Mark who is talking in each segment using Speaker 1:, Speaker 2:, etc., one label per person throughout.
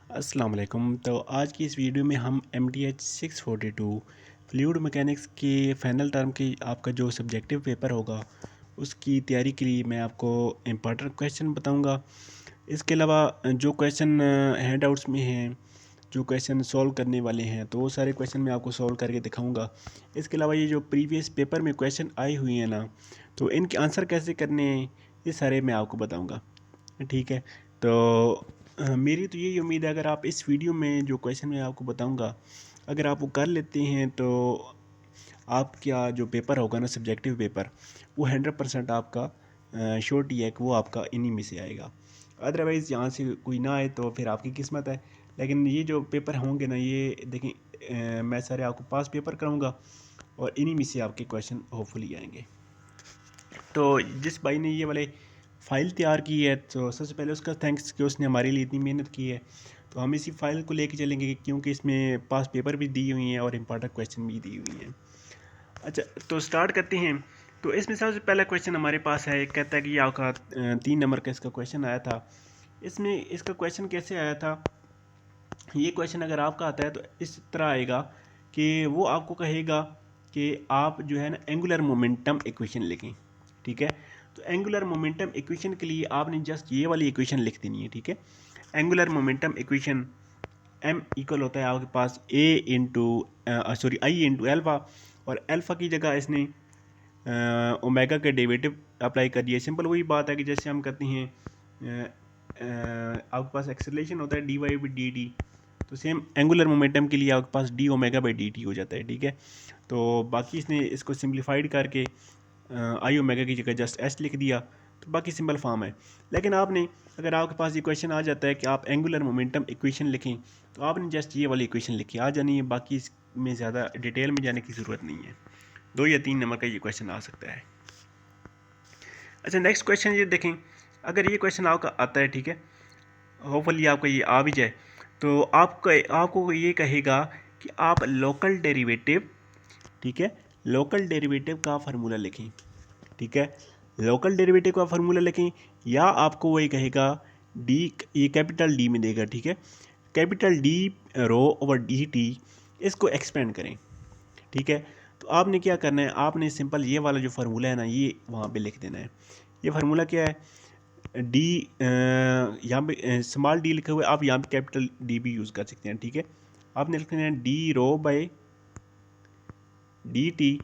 Speaker 1: अस्सलाम वालेकुम। तो आज की इस वीडियो में हम MTH 642 फ्लूइड मैकेनिक्स के फाइनल टर्म की आपका जो सब्जेक्टिव पेपर होगा उसकी तैयारी के लिए मैं आपको इम्पोर्टेंट क्वेश्चन बताऊंगा। इसके अलावा जो क्वेश्चन हैंड आउट्स में हैं, जो क्वेश्चन सॉल्व करने वाले हैं, तो वो सारे क्वेश्चन मैं आपको सॉल्व करके दिखाऊंगा। इसके अलावा ये जो प्रीवियस पेपर में क्वेश्चन आए हुए हैं ना, तो इनके आंसर कैसे करने हैं ये सारे मैं आपको बताऊँगा। ठीक है। तो मेरी तो यही उम्मीद है, अगर आप इस वीडियो में जो क्वेश्चन मैं आपको बताऊंगा अगर आप वो कर लेते हैं तो आपका जो पेपर होगा ना, सब्जेक्टिव पेपर, वो 100% आपका श्योरिटी है कि वो आपका इन्हीं में से आएगा। अदरवाइज़ यहाँ से कोई ना आए तो फिर आपकी किस्मत है। लेकिन ये जो पेपर होंगे ना, ये देखें, मैं सारे आपको पास पेपर कराऊंगा और इन्हीं में से आपके क्वेश्चन होपफुली आएंगे। तो जिस भाई ने ये वाले फ़ाइल तैयार की है, तो सबसे पहले उसका थैंक्स कि उसने हमारे लिए इतनी मेहनत की है। तो हम इसी फ़ाइल को लेके चलेंगे क्योंकि इसमें पास पेपर भी दी हुई हैं और इम्पॉर्टेंट क्वेश्चन भी दी हुई हैं। अच्छा, तो स्टार्ट करते हैं। तो इसमें सबसे पहला क्वेश्चन हमारे पास है, कहता है कि ये आपका 3 नंबर का इसका क्वेश्चन आया था। इसमें इसका क्वेश्चन कैसे आया था, ये क्वेश्चन अगर आपका आता है तो इस तरह आएगा कि वो आपको कहेगा कि आप जो है ना एंगुलर मोमेंटम इक्वेशन लिखें। ठीक है। तो एंगुलर मोमेंटम इक्वेशन के लिए आपने जस्ट ये वाली इक्वेशन लिख देनी है। ठीक है। Angular momentum equation m equal होता है आपके पास a into i into alpha, और एल्फ़ा की जगह इसने ओमेगा के डेरिवेटिव अप्लाई कर दिया। सिंपल वही बात है कि जैसे हम करते हैं आपके पास एक्सेलरेशन होता है dy बाई डी टी, तो सेम एंगुलर मोमेंटम के लिए आपके पास d omega by D t हो जाता है। ठीक है। तो बाकी इसने इसको सिंप्लीफाइड करके आई ओमेगा की जगह जस्ट एस लिख दिया, तो बाकी सिंपल फॉर्म है। लेकिन आपने, अगर आपके पास ये क्वेश्चन आ जाता है कि आप एंगुलर मोमेंटम इक्वेशन लिखें, तो आपने जस्ट ये वाली इक्वेशन लिखी आ जानी है, बाकी इसमें ज़्यादा डिटेल में जाने की ज़रूरत नहीं है। 2 या 3 नंबर का ये क्वेश्चन आ सकता है। अच्छा, नेक्स्ट क्वेश्चन ये देखें। अगर ये क्वेश्चन आपका आता है, ठीक है, होपफुली आपका ये आ भी जाए, तो आपको ये कहेगा कि आप लोकल डेरिवेटिव, ठीक है, लोकल डेरिवेटिव का फार्मूला लिखें। ठीक है। लोकल डेरिवेटिव का फार्मूला लिखें, या आपको वही कहेगा डी, ये कैपिटल डी में देगा। ठीक है। कैपिटल डी रो ओवर डी टी, इसको एक्सपेंड करें। ठीक है। तो आपने क्या करना है, आपने सिंपल ये वाला जो फार्मूला है ना, ये वहाँ पे लिख देना है। ये फार्मूला क्या है, डी, यहाँ पे स्मॉल डी लिखे हुए, आप यहाँ पे कैपिटल डी भी यूज़ कर सकते हैं। ठीक है। आपने लिखना है d rho by D t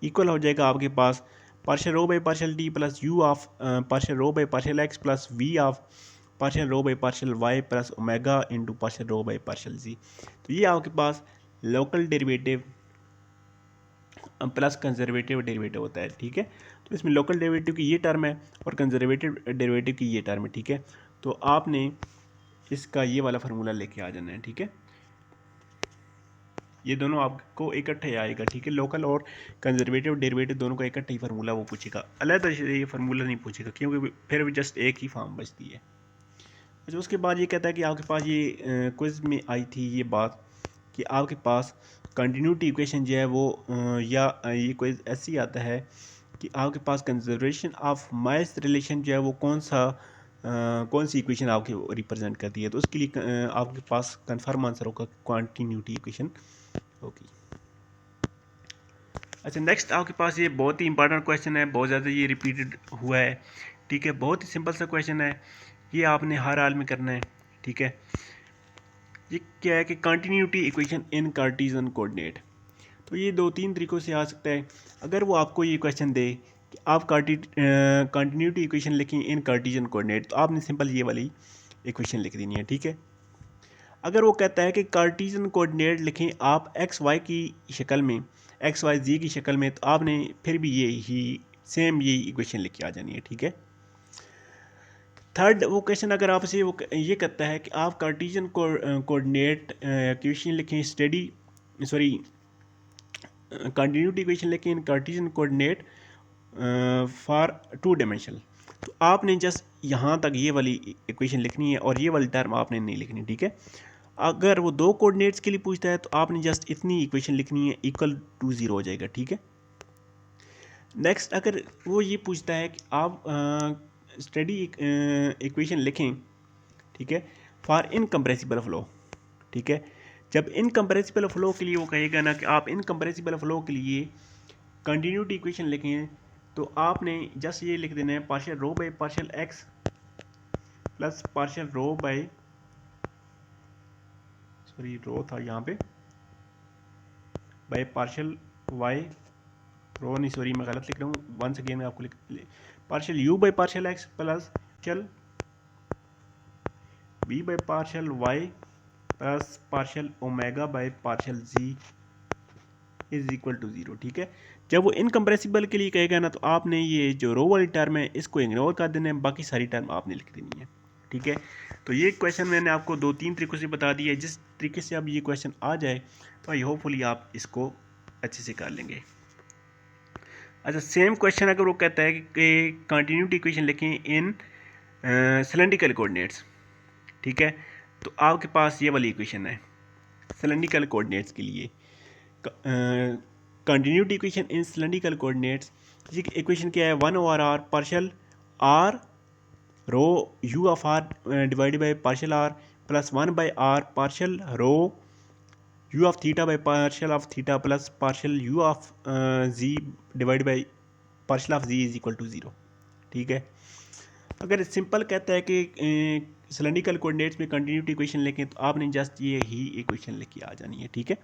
Speaker 1: equal हो जाएगा आपके पास partial rho by partial t plus u of partial rho by partial x plus v of partial rho by partial y plus omega into partial rho by partial z. तो ये आपके पास local derivative plus conservative derivative होता है। ठीक है। तो इसमें लोकल डेरिवेटिव की ये टर्म है और कंजर्वेटिव डेरिवेटिव की ये टर्म है। ठीक है। तो आपने इसका ये वाला फार्मूला लेके आ जाना है। ठीक है। ये दोनों आपको इकट्ठे आएगा। ठीक है। लोकल और कंजर्वेटिव डेरिवेटिव दोनों का इकट्ठा ही फार्मूला वो पूछेगा, अलग से ये फार्मूला नहीं पूछेगा, क्योंकि फिर भी जस्ट एक ही फॉर्म बचती है। अच्छा, उसके बाद ये कहता है कि आपके पास ये क्विज में आई थी ये बात कि आपके पास कंटिन्यूटी इक्वेशन जो है वो या ये कोई ऐसी आता है कि आपके पास कंजर्वेशन ऑफ माइस रिलेशन जो है वो कौन सी इक्वेशन आपके रिप्रेजेंट करती है। तो उसके लिए आपके पास कन्फर्म आंसर होगा कंटिन्यूटी इक्वेशन होगी। अच्छा, नेक्स्ट आपके पास ये बहुत ही इंपॉर्टेंट क्वेश्चन है, बहुत ज़्यादा ये रिपीटेड हुआ है। ठीक है। बहुत ही सिंपल सा क्वेश्चन है, ये आपने हर हाल में करना है। ठीक है। ये क्या है कि कंटिन्यूटी इक्वेशन इन कार्टेशियन कोऑर्डिनेट। तो ये 2-3 तरीक़ों से आ सकता है। अगर वो आपको ये क्वेश्चन दे कि आप कंटिन्यूटी इक्वेशन लिखें इन कार्टेशियन कोऑर्डिनेट, तो आपने सिंपल ये वाली इक्वेशन लिख देनी है। ठीक है। अगर वो कहता है कि कार्टेशियन कोऑर्डिनेट लिखें आप एक्स वाई की शक्ल में, एक्स वाई जी की शक्ल में, तो आपने फिर भी सेम ये इक्वेशन लिख के आ जानी है। ठीक है। थर्ड वो क्वेश्चन अगर आपसे वो ये कहता है कि आप कार्टेशियन कोऑर्डिनेट इक्वेशन लिखें स्टडी, सॉरी, कंटिन्यूटी इक्वेशन लिखें इन कार्टेशियन कोऑर्डिनेट फॉर 2 डायमेंशनल, तो आपने जस्ट यहाँ तक ये वाली इक्वेशन लिखनी है और ये वाली टर्म आपने नहीं लिखनी। ठीक है। अगर वो 2 कोऑर्डिनेट्स के लिए पूछता है तो आपने जस्ट इतनी इक्वेशन लिखनी है, इक्वल टू 0 हो जाएगा। ठीक है। नेक्स्ट अगर वो ये पूछता है कि आप स्टडी इक्वेशन लिखें, ठीक है, फॉर इनकम्प्रेसिबल फ्लो। ठीक है, जब इनकम्प्रेसिबल फ्लो के लिए वो कहेगा ना कि आप इनकम्प्रेसिबल फ्लो के लिए कंटिन्यूटी इक्वेशन लिखें, तो आपने जस्ट ये लिख देना है partial rho by partial x plus partial rho by, sorry rho था यहाँ पे, बाई पार्शियल वाई, रो नहीं सॉरी मैं गलत लिख रहा हूँ, वंस अगेन मैं आपको लिख, partial u by partial x plus partial b by partial y plus partial omega by partial z is equal to zero. ठीक है, जब वो इनकम्प्रेसिबल के लिए कहेगा ना, तो आपने ये जो रो वाली टर्म है इसको इग्नोर कर देना है, बाकी सारी टर्म आपने लिख देनी है। ठीक है, तो ये क्वेश्चन मैंने आपको 2-3 तरीक़ों से बता दिया है, जिस तरीके से अब ये क्वेश्चन आ जाए तो आई होपफुली आप इसको अच्छे से कर लेंगे। अच्छा, सेम क्वेश्चन अगर वो कहता है कि कंटिन्यूटी इक्वेशन लिखें इन सिलेंड्रिकल कोऑर्डिनेट्स, ठीक है, तो आपके पास ये वाली इक्वेशन है सिलेंड्रिकल कोऑर्डिनेट्स के लिए, continuity equation in cylindrical coordinates. Equation क्या है, 1/r partial r rho u of r divided by partial r plus 1/r partial rho u of theta by partial of theta plus partial u of z divide by partial of z is equal to zero. ठीक है, अगर simple कहता है कि cylindrical coordinates में continuity equation लिखें, तो आपने जस्ट ये ही इक्वेशन लेके आ जानी है। ठीक है,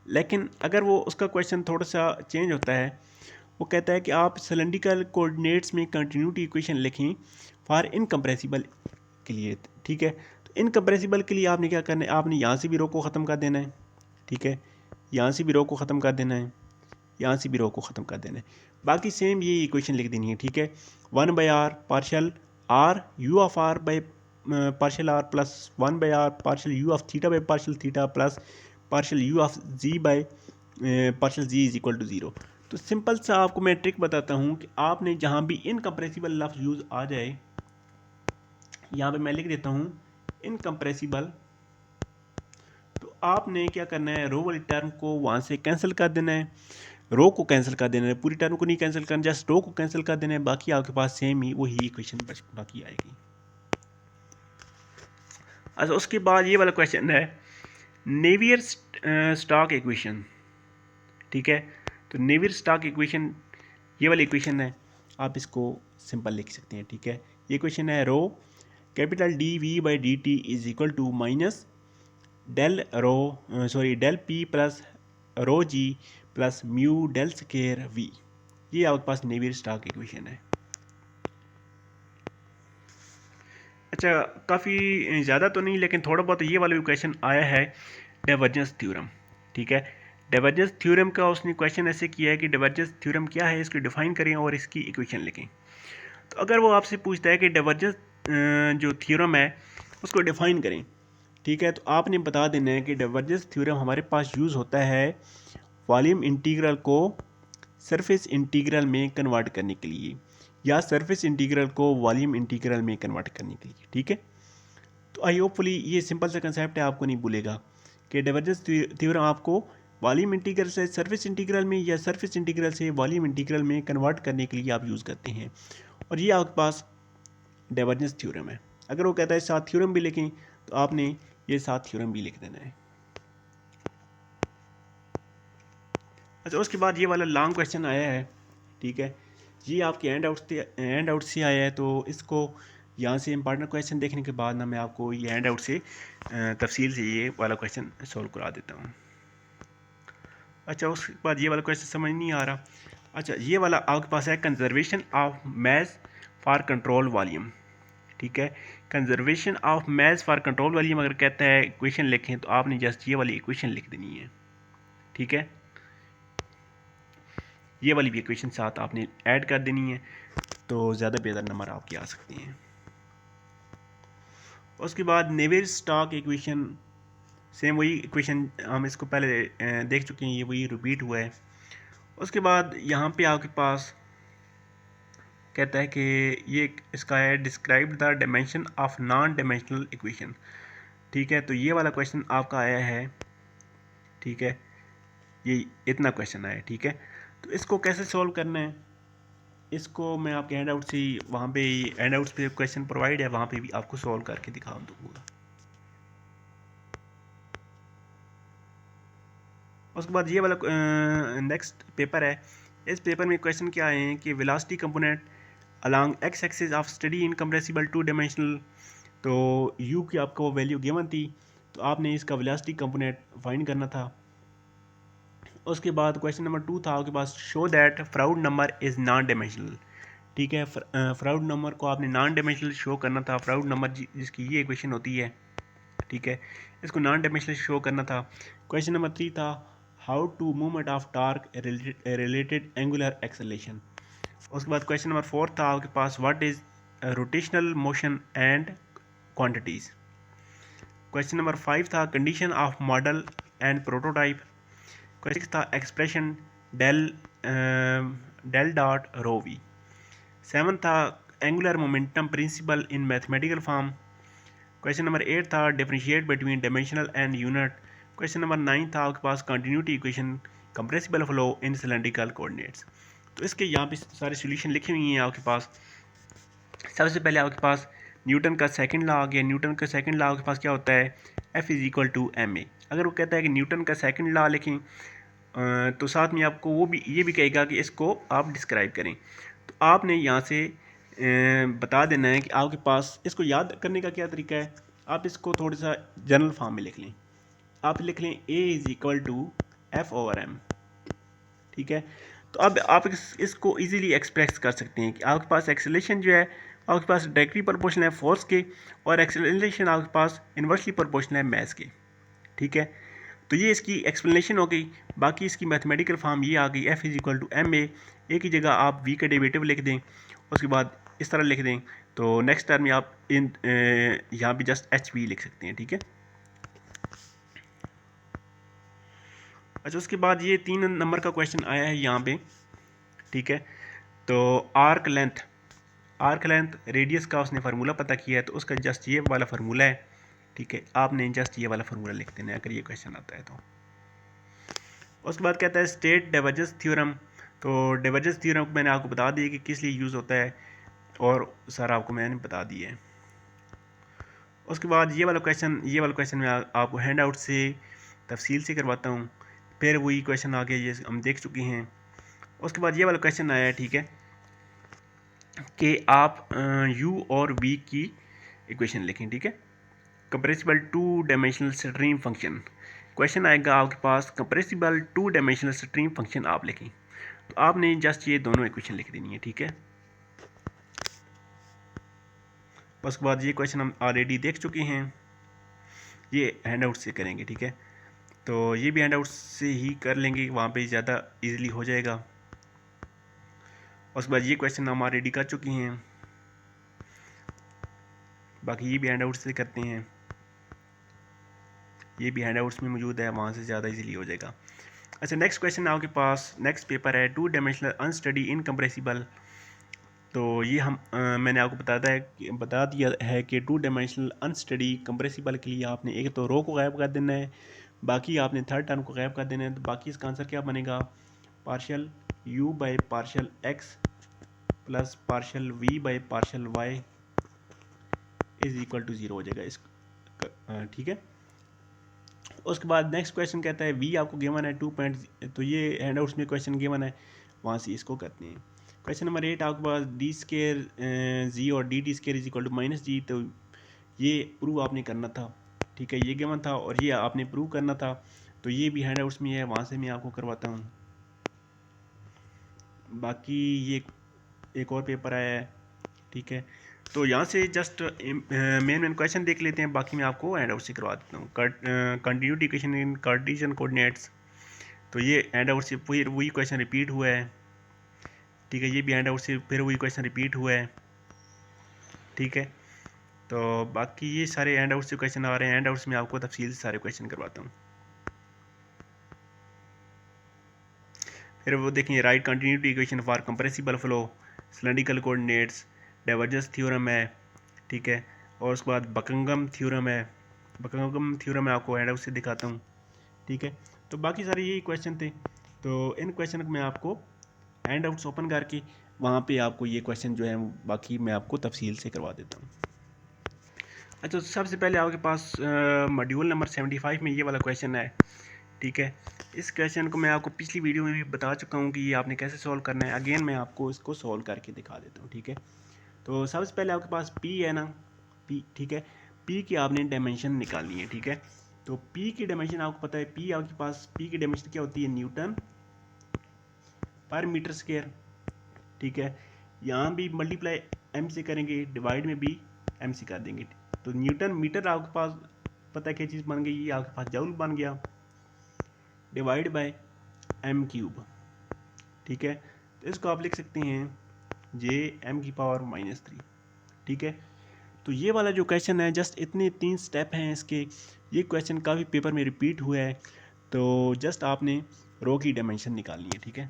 Speaker 1: लेकिन अगर वो उसका क्वेश्चन थोड़ा सा चेंज होता है, वो कहता है कि आप सिलेंड्रिकल कोऑर्डिनेट्स में कंटिन्यूटी इक्वेशन लिखें फॉर इनकम्प्रेसिबल के लिए। ठीक है, तो इनकम्प्रेसिबल के लिए आपने क्या करना है, आपने यहाँ से भी रो को ख़त्म कर देना है। ठीक है, यहाँ से भी रो को ख़त्म कर देना है, यहाँ से भी रो को ख़त्म कर देना है, बाकी सेम ये इक्वेशन लिख देनी है। ठीक है, 1/r partial r u of r by partial r plus 1/r partial u of theta by partial theta plus partial u of z by partial z is equal to zero. तो simple सा आपको मैं trick बताता हूँ कि आपने जहाँ भी इनकम्प्रेसिबल लफ्ज़ यूज़ आ जाए, यहाँ पे मैं लिख देता हूँ इनकम्प्रेसिबल, तो आपने क्या करना है, रो वाली टर्म को वहाँ से कैंसिल कर देना है, रो को कैंसिल कर देना है, पूरी टर्म को नहीं कैंसिल करना, जस्ट रो को कैंसिल कर देना है, बाकी आपके पास सेम ही वही इक्वेशन बाकी आएगी। अच्छा, उसके बाद ये वाला क्वेश्चन है नेवियर स्टॉक इक्वेशन। ठीक है, तो नेवियर स्टॉक इक्वेशन ये वाली इक्वेशन है, आप इसको सिंपल लिख सकते हैं। ठीक है, ये इक्वेशन है rho capital D V by D t is equal to minus del del p plus rho g plus mu del square V. ये आपके पास नेवियर स्टॉक इक्वेशन है। अच्छा, काफ़ी ज़्यादा तो नहीं, लेकिन थोड़ा बहुत ये वाला इक्वेशन आया है डाइवर्जेंस थ्योरम। ठीक है, डाइवर्जेंस थ्योरम का उसने क्वेश्चन ऐसे किया है कि डाइवर्जेंस थ्योरम क्या है, इसको डिफाइन करें और इसकी इक्वेशन लिखें। तो अगर वो आपसे पूछता है कि डाइवर्जेंस जो थ्योरम है उसको डिफाइन करें, ठीक है, तो आपने बता देना है कि डाइवर्जेंस थ्योरम हमारे पास यूज़ होता है वॉल्यूम इंटीग्रल को सरफेस इंटीग्रल में कन्वर्ट करने के लिए, या सरफेस इंटीग्रल को वॉल्यूम इंटीग्रल में कन्वर्ट करने के लिए। ठीक है, तो आई होपफुली ये सिंपल सा कंसेप्ट है, आपको नहीं भूलेगा कि डाइवर्जेंस थ्योरम आपको वॉल्यूम इंटीग्रल से सरफेस इंटीग्रल में या सरफेस इंटीग्रल से वॉल्यूम इंटीग्रल में कन्वर्ट करने के लिए आप यूज़ करते हैं, और ये आपके पास डाइवर्जेंस थ्योरम है। अगर वो कहता है साथ थ्योरम भी लिखें, तो आपने ये साथ थ्योरम भी लिख देना है। अच्छा, उसके बाद ये वाला लॉन्ग क्वेश्चन आया है। ठीक है, ये आपके हैंड आउट से आया है, तो इसको यहाँ से इंपॉर्टेंट क्वेश्चन देखने के बाद ना मैं आपको ये हैंड आउट से तफसील से ये वाला क्वेश्चन सॉल्व करा देता हूँ। अच्छा, उसके बाद ये वाला क्वेश्चन समझ नहीं आ रहा। अच्छा, ये वाला आपके पास है conservation of mass for control volume. ठीक है, conservation of mass for control volume अगर कहता है इक्वेशन लिखें, तो आपने जस्ट ये वाली इक्वेशन लिख देनी है। ठीक है, ये वाली भी इक्वेशन साथ आपने ऐड कर देनी है, तो ज़्यादा बेहतर नंबर आपके आ सकते हैं। उसके बाद नेवियर स्टॉक इक्वेशन, सेम वही इक्वेशन हम इसको पहले देख चुके हैं, ये वही रिपीट हुआ है। उसके बाद यहाँ पे आपके पास कहता है कि ये इसका है describe the dimension of non dimensional equation. ठीक है, तो ये वाला क्वेश्चन आपका आया है। ठीक है, ये इतना क्वेश्चन आया है। ठीक है, तो इसको कैसे सॉल्व करना है, इसको मैं आपके हैंड आउट से वहाँ पे हैंड आउट्स पे क्वेश्चन प्रोवाइड है, वहाँ पे भी आपको सॉल्व करके दिखा दूँगा। उसके बाद ये वाला नेक्स्ट पेपर है। इस पेपर में क्वेश्चन क्या आए हैं कि velocity component along x axis of study in compressible two dimensional. तो यू की आपको वैल्यू गिवन थी, तो आपने इसका वेलोसिटी कंपोनेंट फाइंड करना था। उसके बाद क्वेश्चन नंबर 2 था आपके पास, show that Froude number is non dimensional. ठीक है, फ्राउड नंबर को आपने नॉन डायमेंशनल शो करना था। फ्राउड नंबर जिसकी ये इक्वेशन होती है, ठीक है, इसको नॉन डायमेंशनल शो करना था। क्वेश्चन नंबर 3 था, how to movement of torque related angular acceleration. उसके बाद क्वेश्चन नंबर 4 था आपके पास, what is rotational motion and quantities. Question number 5 था, condition of model and prototype. Question 6 था, expression del dot rho V. 7 था, angular momentum principle in mathematical form. Question number 8 था, differentiate between dimensional and unit. Question number 9 था आपके पास, continuity equation compressible flow in cylindrical coordinates. तो इसके यहाँ पे सारे सॉल्यूशन लिखे हुए हैं आपके पास। सबसे पहले आपके पास न्यूटन का सेकंड लॉ आ गया। न्यूटन का सेकंड लॉ आपके पास क्या होता है, F is equal to m a. अगर वो कहता है कि न्यूटन का सेकंड लॉ लिखें, तो साथ में आपको वो भी ये भी कहेगा कि इसको आप डिस्क्राइब करें। तो आपने यहाँ से बता देना है कि आपके पास इसको याद करने का क्या तरीका है। आप इसको थोड़ा सा जनरल फॉर्म में लिख लें। आप लिख लें A is equal to f over m. ठीक है, तो अब आप इसको इजीली एक्सप्रेस कर सकते हैं कि आपके पास एक्सेलरेशन जो है आपके पास डायरेक्टली प्रोपोर्शनल है फोर्स के, और एक्सेलरेशन आपके पास इन्वर्सली प्रोपोर्शनल है मास के। ठीक है, तो ये इसकी एक्सप्लेनेशन हो गई। बाकी इसकी मैथमेटिकल फॉर्म ये आ गई, F is equal to m a. एक ही जगह आप V का डेरिवेटिव लिख दें, उसके बाद इस तरह लिख दें, तो नेक्स्ट टर्म में आप इन यहाँ भी जस्ट HV लिख सकते हैं। ठीक है, अच्छा उसके बाद ये 3 नंबर का क्वेश्चन आया है यहाँ पे। ठीक है, तो आर्क लेंथ रेडियस का उसने फार्मूला पता किया है, तो उसका जस्ट ये वाला फार्मूला है। ठीक है, आपने जस्ट ये वाला फार्मूला लिख देना है अगर ये क्वेश्चन आता है तो। उसके बाद कहता है स्टेट डाइवर्जेंस थ्योरम। तो डाइवर्जेंस थ्योरम मैंने आपको बता दिया कि किस लिए यूज़ होता है, और सर आपको मैंने बता दिया है। उसके बाद ये वाला क्वेश्चन मैं आपको हैंड आउट से तफसील से करवाता हूँ। फिर वही क्वेश्चन आगे ये हम देख चुके हैं। उसके बाद ये वाला क्वेश्चन आया है, ठीक है, कि आप u और v की इक्वेशन लिखें। ठीक है, compressible two dimensional stream function. Question आएगा आपके पास, compressible two dimensional stream function आप लिखें। तो आपने जस्ट ये दोनों इक्वेशन लिख देनी है। ठीक है, उसके बाद ये क्वेश्चन हम ऑलरेडी देख चुके हैं, ये हैंड आउट से करेंगे। ठीक है, तो ये भी हैंड आउट से ही कर लेंगे, वहाँ पे ज़्यादा इजीली हो जाएगा। उसके बाद ये क्वेश्चन हम ऑलरेडी कर चुके हैं, बाकी ये भी हैंड आउट से करते हैं, ये भी हैंड आउट्स में मौजूद है, वहाँ से ज़्यादा इजीली हो जाएगा। अच्छा नेक्स्ट क्वेश्चन आपके पास, नेक्स्ट पेपर है टू डायमेंशनल अनस्टडी इनकम्प्रेसिबल। तो ये मैंने आपको बता दिया है कि टू डायमेंशनल अनस्टडी कंप्रेसिबल के लिए आपने एक तो रो को गायब कर देना है, बाकी आपने थर्ड टर्म को गायब कर देना है। तो बाकी इसका आंसर क्या बनेगा, partial u by partial x plus partial v by partial y is equal to 0 हो जाएगा इस। ठीक है, उसके बाद नेक्स्ट क्वेश्चन कहता है v आपको गिवन है 2 पॉइंट, तो ये हैंड आउट्स में क्वेश्चन गिवन है, वहाँ से इसको करते हैं। क्वेश्चन नंबर 8 आपके पास डी स्केयर जी और d t square is equal to minus g. तो ये प्रूव आपने करना था। ठीक है, ये गिवन था और ये आपने प्रूव करना था, तो ये भी हैंड आउट्स में है, वहाँ से मैं आपको करवाता हूँ। बाकी ये एक और पेपर आया है। ठीक है, तो यहाँ से जस्ट मेन क्वेश्चन देख लेते हैं, बाकी मैं आपको हैंड आउट से करवा देता हूँ। कंटिन्यूटी इक्वेशन इन कार्टेशियन कोऑर्डिनेट्स, तो ये हैंड आउट से फिर वही क्वेश्चन रिपीट हुआ है। ठीक है, ये भी हैंड आउट से फिर वही क्वेश्चन रिपीट हुआ है। ठीक है, तो बाकी ये सारे हैंड आउट से क्वेश्चन आ रहे हैं, हैंड आउट्स में आपको तफसील से सारे क्वेश्चन करवाता हूँ। फिर वो देखें, right continuity equation for compressible flow cylindrical coordinates, divergence theorem है। ठीक है, और उसके बाद बकिंघम थ्योरम है। बकिंघम थ्योरम मैं आपको हैंड आउट से दिखाता हूँ। ठीक है, तो बाकी सारे यही क्वेश्चन थे, तो इन क्वेश्चन को मैं आपको हैंड आउट्स ओपन करके वहाँ पे आपको ये क्वेश्चन जो है बाकी मैं आपको तफसील से करवा देता हूँ। अच्छा, तो सबसे पहले आपके पास मॉड्यूल नंबर 75 में ये वाला क्वेश्चन है, ठीक है। इस क्वेश्चन को मैं आपको पिछली वीडियो में भी बता चुका हूँ कि ये आपने कैसे सॉल्व करना है। अगेन मैं आपको इसको सॉल्व करके दिखा देता हूँ, ठीक है। तो सबसे पहले आपके पास पी है ना, पी, ठीक है। पी की आपने डायमेंशन निकालनी है, ठीक है। तो पी की डायमेंशन आपको पता है, पी आपके पास पी की डायमेंशन क्या होती है, न्यूटन पर मीटर स्क्वायर, ठीक है। यहाँ भी मल्टीप्लाई एम से करेंगे, डिवाइड में भी एम से कर देंगे। तो न्यूटन मीटर आपके पास पता है क्या चीज़ बन गई, ये आपके पास जूल बन गया, डिवाइड बाय एम क्यूब, ठीक है। तो इसको आप लिख सकते हैं जे एम की पावर -3, ठीक है। तो ये वाला जो क्वेश्चन है, जस्ट इतने 3 स्टेप हैं इसके। ये क्वेश्चन काफ़ी पेपर में रिपीट हुआ है। तो जस्ट आपने रो की डायमेंशन निकालनी है, ठीक है।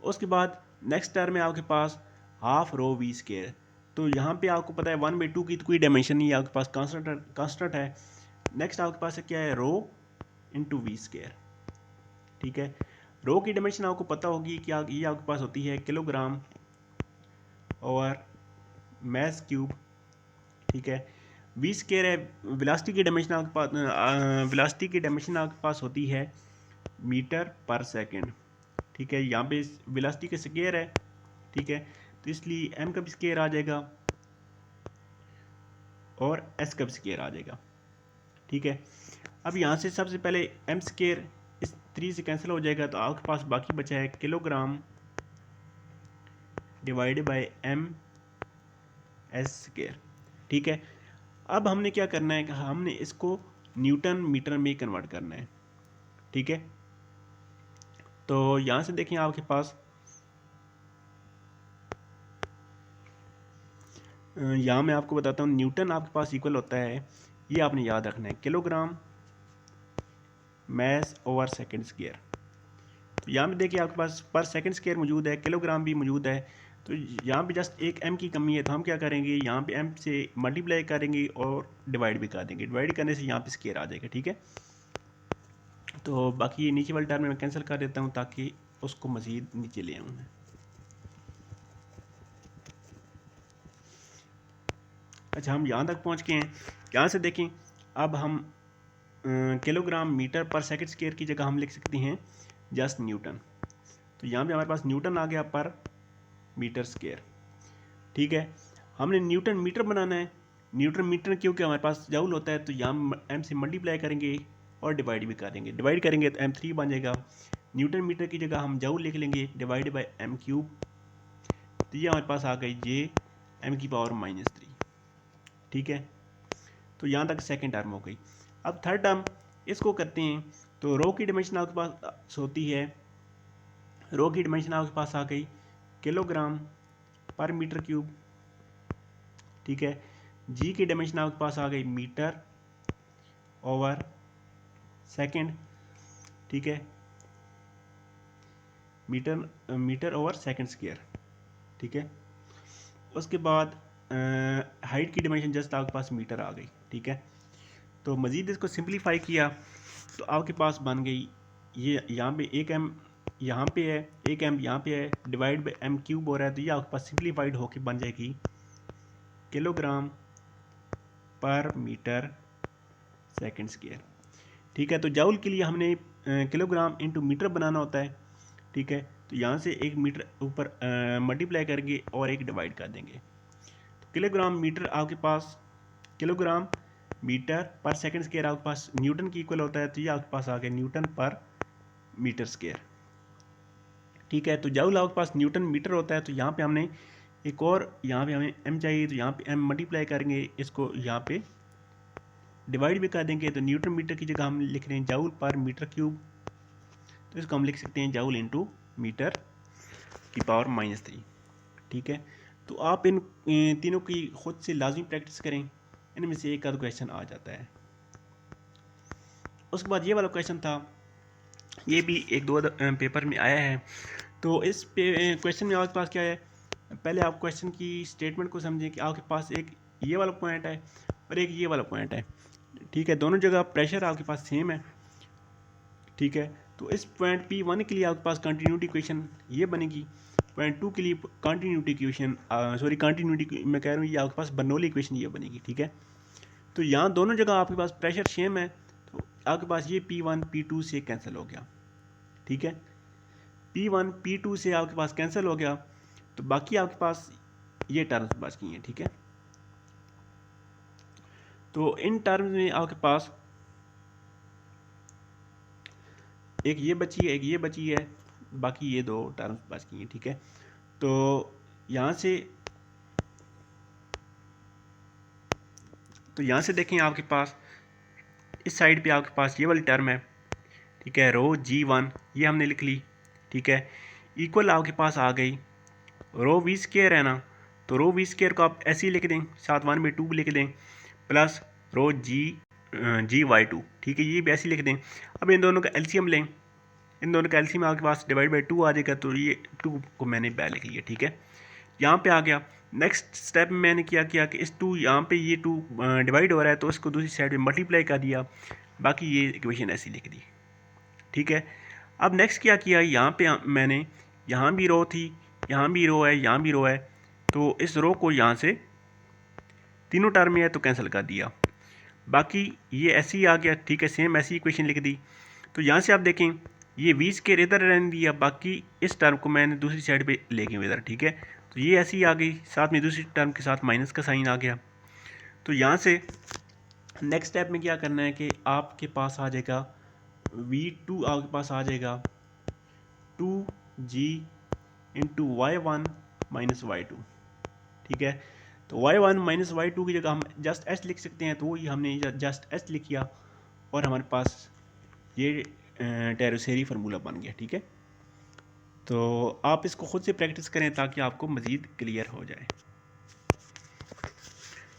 Speaker 1: उसके बाद नेक्स्ट टर्म में आपके पास हाफ रो वी स्क्वायर। तो यहाँ पे आपको पता है 1/2 की तो कोई डायमेंशन नहीं है, आपके पास कांस्टेंट है। नेक्स्ट आपके पास क्या है, रो इंटू वी स्क्वायर, ठीक है। रो की डायमेंशन आपको पता होगी कि ये आपके पास होती है किलोग्राम और मैस क्यूब, ठीक है। वी स्क्वायर है, वेलोसिटी की डायमेंशन आपके पास होती है मीटर पर सेकंड, ठीक है। यहाँ पे वेलोसिटी का स्क्वायर है, ठीक है। तो इसलिए एम का भी स्क्वायर आ जाएगा और एस का भी स्क्वायर आ जाएगा, ठीक है। अब यहाँ से सबसे पहले एम स्क्वायर इस 3 से कैंसिल हो जाएगा, तो आपके पास बाकी बचा है kilogram divided by m s square, ठीक है। अब हमने क्या करना है, हमने इसको न्यूटन मीटर में कन्वर्ट करना है, ठीक है। तो यहाँ से देखें आपके पास यहाँ मैं आपको बताता हूँ, न्यूटन आपके पास इक्वल होता है, ये आपने याद रखना है, kilogram mass over second square. तो यहाँ पे देखिए आपके पास पर सेकंड स्क्वायर मौजूद है, किलोग्राम भी मौजूद है। तो यहाँ पे जस्ट एक एम की कमी है, तो हम क्या करेंगे, यहाँ पे एम से मल्टीप्लाई करेंगे और डिवाइड भी कर देंगे। डिवाइड करने से यहाँ पे स्क्वायर आ जाएगा, ठीक है। तो बाकी ये नीचे वाले टर्म में मैं कैंसिल कर देता हूँ ताकि उसको मज़ीद नीचे ले आऊँ मैं। अच्छा, हम यहाँ तक पहुँच गए हैं। यहाँ से देखें, अब हम किलोग्राम मीटर पर सेकंड स्क्वायर की जगह हम लिख सकते हैं जस्ट न्यूटन। तो यहाँ पे हमारे पास न्यूटन आ गया पर मीटर स्क्वायर, ठीक है। हमने न्यूटन मीटर बनाना है। न्यूटन मीटर क्योंकि हमारे पास जूल होता है, तो यहाँ एम से मल्टीप्लाई करेंगे और डिवाइड भी करेंगे। डिवाइड करेंगे तो m3 बन जाएगा। न्यूटन मीटर की जगह हम जूल लिख लेंगे, डिवाइड बाय एम क्यूब। तो ये हमारे पास आ गई जे एम की पावर -3, ठीक है। तो यहाँ तक सेकेंड टर्म हो गई। अब थर्ड टर्म इसको करते हैं। तो रो की डायमेंशन आपके पास होती है, रो की डायमेंशन आपके पास आ गई किलोग्राम पर मीटर क्यूब, ठीक है। जी की डायमेंशन आपके पास आ गई मीटर ओवर सेकंड, ठीक है। मीटर ओवर सेकंड स्क्वायर, ठीक है। उसके बाद हाइट की डायमेंशन जस्ट आपके पास मीटर आ गई, ठीक है। तो मज़ीद इसको सिंप्लीफाई किया तो आपके पास बन गई ये, यहाँ पे एक एम यहाँ पे है, एक एम यहाँ पे है, डिवाइड बाय एम क्यूब हो रहा है। तो ये आपके पास सिंप्लीफाइड होके बन जाएगी किलोग्राम पर मीटर सेकंड स्क्वायर, ठीक है। तो जूल के लिए हमने किलोग्राम इंटू मीटर बनाना होता है, ठीक है। तो यहाँ से एक मीटर ऊपर मल्टीप्लाई करेंगे और एक डिवाइड कर देंगे। तो किलोग्राम मीटर आपके पास, किलोग्राम मीटर पर सेकंड स्क्वायर आपके पास न्यूटन की इक्वल होता है। तो ये आपके पास आ गया न्यूटन पर मीटर स्क्वायर, ठीक है। तो जूल आपके पास न्यूटन मीटर होता है। तो यहाँ पे हमने एक और, यहाँ पे हमें m चाहिए, तो यहाँ पे m मल्टीप्लाई करेंगे, इसको यहाँ पे डिवाइड भी कर देंगे। तो न्यूटन मीटर की जगह हम लिख रहे हैं जूल पर मीटर क्यूब। तो इसको हम लिख सकते हैं जूल इंटू मीटर की पावर -3, ठीक है। तो आप इन तीनों की खुद से लाजमी प्रैक्टिस करें, इनमें से एक आध क्वेश्चन आ जाता है। उसके बाद ये वाला क्वेश्चन था, ये भी एक दो पेपर में आया है। तो इस क्वेश्चन में आपके पास क्या है, पहले आप क्वेश्चन की स्टेटमेंट को समझें कि आपके पास एक ये वाला पॉइंट है और एक ये वाला पॉइंट है, ठीक है। दोनों जगह प्रेशर आपके पास सेम है, ठीक है। तो इस पॉइंट P1 के लिए आपके पास कंटिन्यूटी इक्वेशन ये बनेगी। पॉइंट 2 के लिए कंटिन्यूटी इक्वेशन कंटिन्यूटी मैं कह रहा हूँ ये आपके पास बर्नौली इक्वेशन ये बनेगी, ठीक है। तो यहाँ दोनों जगह आपके पास प्रेशर सेम है, तो आपके पास ये P1 P2 से कैंसिल हो गया, ठीक है। P1 P2 से आपके पास कैंसिल हो गया, तो बाकी आपके पास ये टर्म्स बच गई हैं, ठीक है। तो इन टर्म्स में आपके पास एक ये बची है, एक ये बची है, बाकी ये दो टर्म्स बच गई हैं, ठीक है। तो यहाँ से देखें आपके पास इस साइड पे आपके पास ये वाली टर्म है, ठीक है, रो G1 ये हमने लिख ली, ठीक है। इक्वल आपके पास आ गई रो वी स्केयर है ना, तो रो वी स्केयर को आप ऐसे ही लिख दें, साथ 1/2 लिख दें, प्लस रो G/2, ठीक है, ये भी ऐसे ही लिख दें। अब इन दोनों का एलसीएम लें, इन दोनों का एलसीएम आपके पास डिवाइड बाई 2 आ जाएगा, तो ये 2 को मैंने बैक लिख लिया, ठीक है। यहाँ पे आ गया। नेक्स्ट स्टेप में मैंने क्या किया कि इस 2 यहाँ पे ये 2 डिवाइड हो रहा है, तो इसको दूसरी साइड में मल्टीप्लाई कर दिया, बाकी ये इक्वेशन ऐसी लिख दी, ठीक है। अब नेक्स्ट क्या किया, यहाँ पे मैंने यहाँ भी रो थी, यहाँ भी रो है, यहाँ भी रो है, तो इस रो को यहाँ से तीनों टर्म में है तो कैंसिल कर दिया, बाकी ये ऐसे ही आ गया, ठीक है, सेम ऐसी इक्वेशन लिख दी। तो यहाँ से आप देखें ये वी स्केयर इधर रहने दिया, बाकी इस टर्म को मैंने दूसरी साइड पे ले गया इधर, ठीक है। तो ये ऐसी ही आ गई, साथ में दूसरी टर्म के साथ माइनस का साइन आ गया। तो यहाँ से नेक्स्ट स्टेप में क्या करना है कि आपके पास आ जाएगा V2 आपके पास आ जाएगा 2G into Y1 minus Y2, ठीक है। तो Y1 माइनस Y2 की जगह हम जस्ट एच लिख सकते हैं, तो वही हमने जस्ट एच लिख किया और हमारे पास ये टेरोसेरी फार्मूला बन गया, ठीक है। तो आप इसको खुद से प्रैक्टिस करें ताकि आपको मज़ीद क्लियर हो जाए।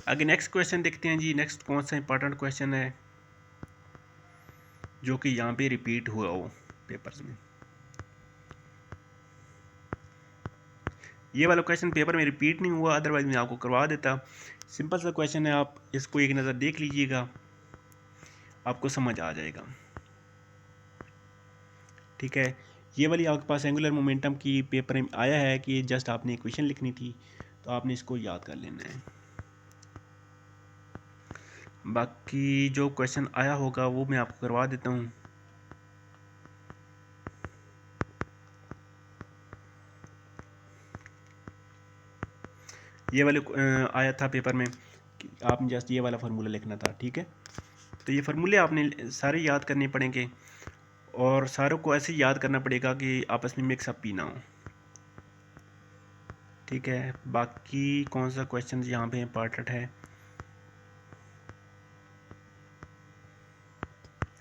Speaker 1: आगे नेक्स्ट क्वेश्चन देखते हैं जी। नेक्स्ट कौन सा इंपॉर्टेंट क्वेश्चन है जो कि यहाँ पे रिपीट हुआ हो पेपर्स में। ये वाला क्वेश्चन पेपर में रिपीट नहीं हुआ, अदरवाइज मैं आपको करवा देता। सिंपल सा क्वेश्चन है, आप इसको एक नज़र देख लीजिएगा, आपको समझ आ जाएगा, ठीक है। ये वाली आपके पास एंगुलर मोमेंटम की पेपर में आया है कि जस्ट आपने इक्वेशन लिखनी थी, तो आपने इसको याद कर लेना है। बाकी जो क्वेश्चन आया होगा वो मैं आपको करवा देता हूँ। ये वाले आया था पेपर में कि आपने जस्ट ये वाला फार्मूला लिखना था, ठीक है। तो ये फार्मूले आपने सारे याद करने पड़ेंगे और सारों को ऐसे याद करना पड़ेगा कि आपस में मिक्सअप भी ना हो, ठीक है। बाकी कौन सा क्वेश्चन यहाँ पे इम्पॉर्टेंट है,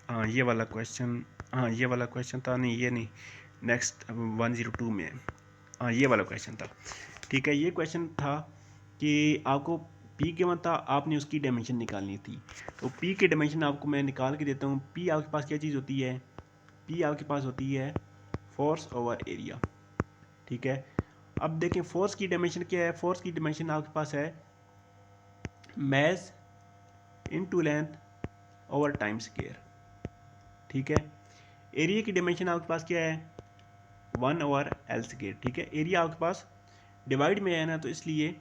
Speaker 1: हाँ ये वाला क्वेश्चन, हाँ ये वाला क्वेश्चन था, नहीं ये नहीं, नेक्स्ट 102 में, हाँ ये वाला क्वेश्चन था, ठीक है। ये क्वेश्चन था कि आपको P के मतलब आपने उसकी डायमेंशन निकालनी थी। तो P की डायमेंशन आपको मैं निकाल के देता हूँ। P आपके पास क्या चीज़ होती है, P आपके पास होती है फोर्स ओवर एरिया, ठीक है। अब देखें फोर्स की डायमेंशन क्या है, फोर्स की डायमेंशन आपके पास है mass into length over time square, ठीक है। एरिया की डायमेंशन आपके पास क्या है 1 ओवर एल स्क्वायर, ठीक है। एरिया आपके पास डिवाइड में है ना, तो इसलिए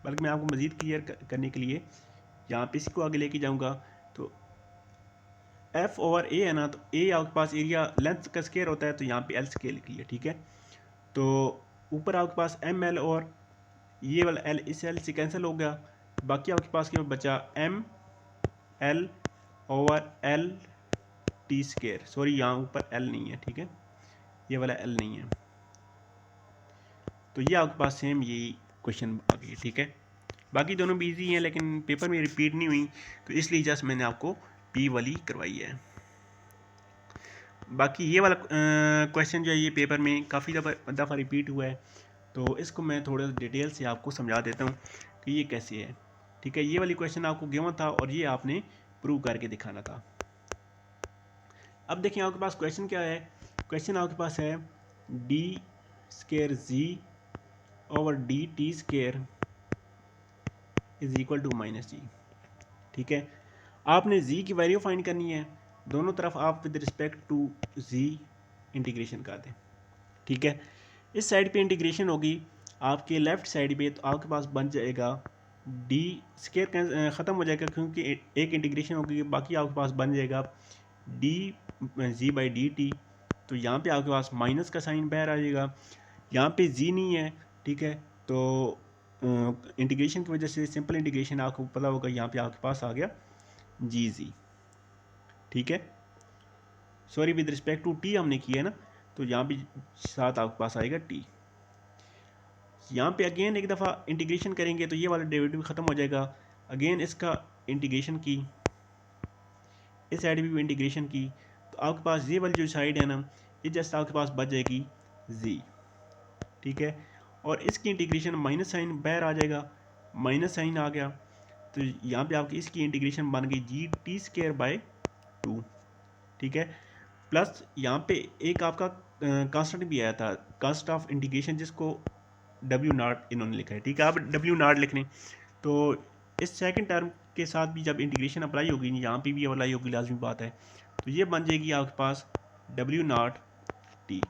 Speaker 1: बल्कि मैं आपको मज़ीद क्लियर करने के लिए यहाँ पे इसको आगे लेके जाऊँगा। तो F ओवर A है ना, तो A आपके पास एरिया लेंथ का स्क्वायर होता है, तो यहाँ पे L स्क्वायर लिख लिया, ठीक है। तो ऊपर आपके पास ML और ये वाला L इस L से कैंसिल हो गया, बाकी आपके पास क्या बचा ML over L T square, sorry यहाँ ऊपर L नहीं है, ठीक है, ये वाला L नहीं है। तो ये आपके पास सेम यही क्वेश्चन आ गई, ठीक है। बाकी दोनों भी इजी हैं लेकिन पेपर में रिपीट नहीं हुई, तो इसलिए जस्ट मैंने आपको P वाली करवाई है। बाकी ये वाला क्वेश्चन जो है ये पेपर में काफ़ी दफ़ा रिपीट हुआ है, तो इसको मैं थोड़ा डिटेल से आपको समझा देता हूँ कि ये कैसे है, ठीक है। ये वाली क्वेश्चन आपको गिवन था और ये आपने प्रूव करके दिखाना था। अब देखिए आपके पास क्वेश्चन क्या है, क्वेश्चन आपके पास है d square g over d t square is equal to minus g, ठीक है। आपने जी की वैल्यू फाइंड करनी है, दोनों तरफ आप with respect to z integration कर दें, ठीक है। इस साइड पे इंटीग्रेशन होगी आपके लेफ़्ट साइड पे, तो आपके पास बन जाएगा डी स्केयर ख़त्म हो जाएगा क्योंकि एक इंटीग्रेशन होगी, बाकी आपके पास बन जाएगा D G by D t. तो यहाँ पे आपके पास माइनस का साइन बाहर आ जाएगा, यहाँ पे जी नहीं है, ठीक है। तो इंटीग्रेशन की वजह से, सिंपल इंटीग्रेशन आपको पता होगा, यहाँ पे आपके पास आ गया जी जी, ठीक है। Sorry, with respect to t हमने किया है ना, तो यहाँ पे साथ आपके पास आएगा टी। यहाँ पे अगेन एक दफ़ा इंटीग्रेशन करेंगे तो ये वाला डेरिवेटिव ख़त्म हो जाएगा, अगेन इसका इंटीग्रेशन की, इस साइड भी इंटीग्रेशन की, तो आपके पास ये वाली जो साइड है ना, ये जस्ट आपके पास बच जाएगी जी, ठीक है। और इसकी इंटीग्रेशन माइनस साइन बाहर आ जाएगा, माइनस साइन आ गया, तो यहाँ पे आपकी इसकी इंटीग्रेशन बन गई जी टी स्केयर बाय 2, ठीक है। प्लस यहाँ पे एक आपका कांस्टेंट भी आया था, कांस्ट ऑफ इंटीग्रेशन, जिसको डब्ल्यू नॉट इन्होंने लिखा है, ठीक है। आप डब्ल्यू नॉट लिख लें। तो इस सेकंड टर्म के साथ भी जब इंटीग्रेशन अप्लाई होगी, यहाँ पे भी अप्लाई होगी, लाजमी बात है। तो ये बन जाएगी आपके पास डब्ल्यू नॉट टी।